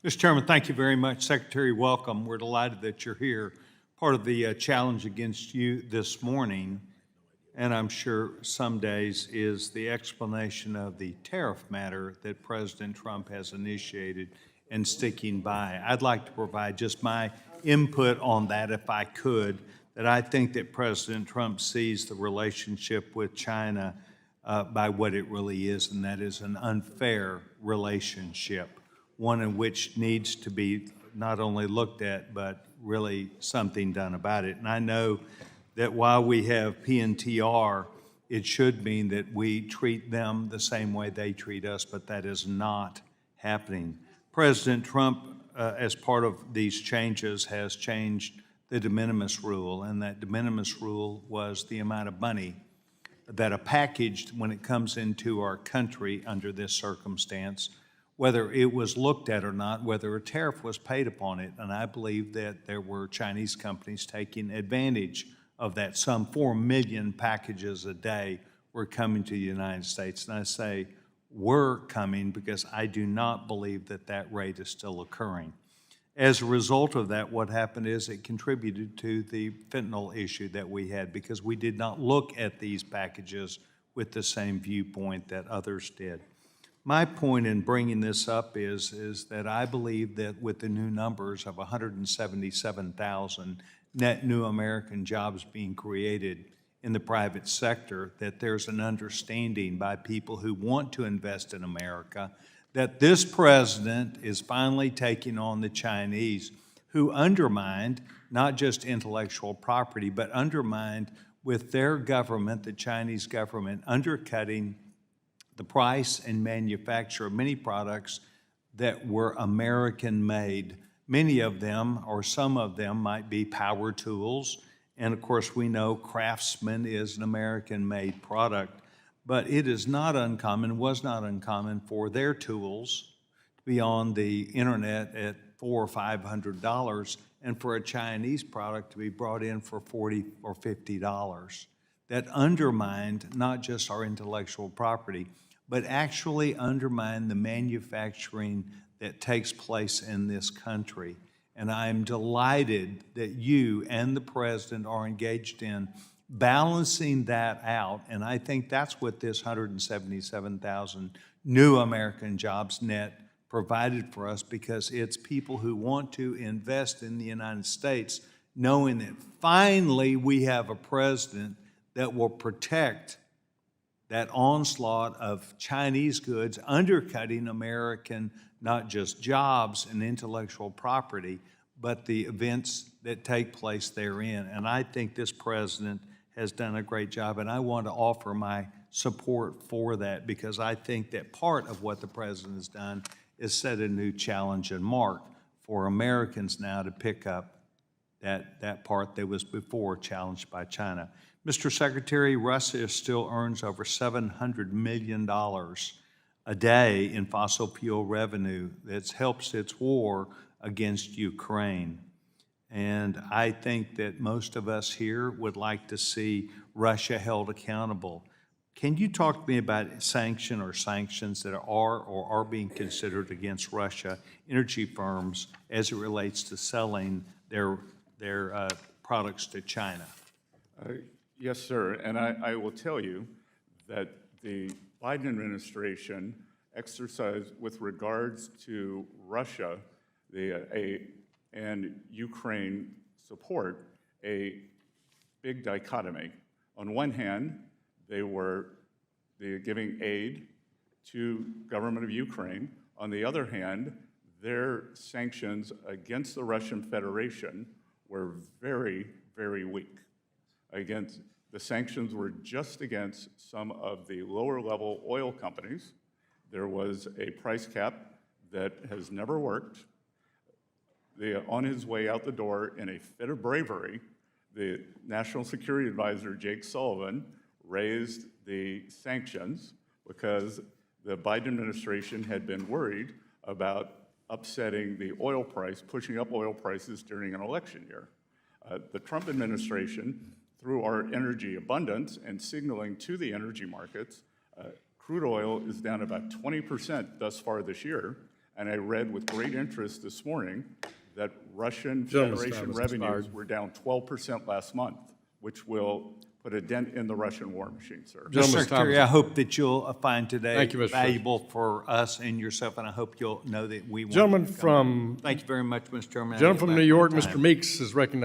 Mr. Chairman, thank you very much. Secretary, welcome. We're delighted that you're here. Part of the challenge against you this morning, and I'm sure some days, is the explanation of the tariff matter that President Trump has initiated and sticking by. I'd like to provide just my input on that, if I could, that I think that President Trump sees the relationship with China by what it really is, and that is an unfair relationship, one in which needs to be not only looked at, but really something done about it. And I know that while we have PNTR, it should mean that we treat them the same way they treat us, but that is not happening. President Trump, as part of these changes, has changed the de minimis rule, and that de minimis rule was the amount of money that a package, when it comes into our country under this circumstance, whether it was looked at or not, whether a tariff was paid upon it. And I believe that there were Chinese companies taking advantage of that. Some 4 million packages a day were coming to the United States. And I say were coming because I do not believe that that rate is still occurring. As a result of that, what happened is it contributed to the fentanyl issue that we had because we did not look at these packages with the same viewpoint that others did. My point in bringing this up is that I believe that with the new numbers of 177,000 net new American jobs being created in the private sector, that there's an understanding by people who want to invest in America that this president is finally taking on the Chinese, who undermined not just intellectual property, but undermined with their government, the Chinese government, undercutting the price and manufacture of many products that were American-made. Many of them, or some of them, might be power tools, and of course we know Craftsman is an American-made product, but it is not uncommon, was not uncommon for their tools to be on the internet at $400 or $500, and for a Chinese product to be brought in for $40 or $50. That undermined not just our intellectual property, but actually undermine the manufacturing that takes place in this country. And I'm delighted that you and the president are engaged in balancing that out, and I think that's what this 177,000 new American jobs net provided for us, because it's people who want to invest in the United States, knowing that finally we have a president that will protect that onslaught of Chinese goods, undercutting American, not just jobs and intellectual property, but the events that take place therein. And I think this president has done a great job, and I want to offer my support for that, because I think that part of what the president has done is set a new challenge and mark for Americans now to pick up that part that was before challenged by China. Mr. Secretary, Russia still earns over $700 million a day in fossil fuel revenue that helps its war against Ukraine. And I think that most of us here would like to see Russia held accountable. Can you talk to me about sanctions that are or are being considered against Russia energy firms as it relates to selling their products to China? Yes, sir. And I will tell you that the Biden administration exercised, with regards to Russia and Ukraine support, a big dichotomy. On one hand, they were giving aid to government of Ukraine. On the other hand, their sanctions against the Russian Federation were very, very weak. The sanctions were just against some of the lower-level oil companies. There was a price cap that has never worked. On his way out the door, in a fit of bravery, the National Security Advisor, Jake Sullivan, raised the sanctions because the Biden administration had been worried about upsetting the oil price, pushing up oil prices during an election year. The Trump administration, through our energy abundance and signaling to the energy markets, crude oil is down about 20% thus far this year, And I read with great interest this morning that Russian Gentleman's Federation time has revenues expired. were down 12% last month, which will put a dent in the Russian war machine, sir. Mr. Gentleman's time Secretary, is- I hope that you'll find today Thank you, Mr. President. valuable for us and yourself, and I hope you'll know that we want. Gentleman to come. from, Thank you very much, Mr. Chairman. I gentleman yield from back New my York, time. Mr. Meeks is recognized.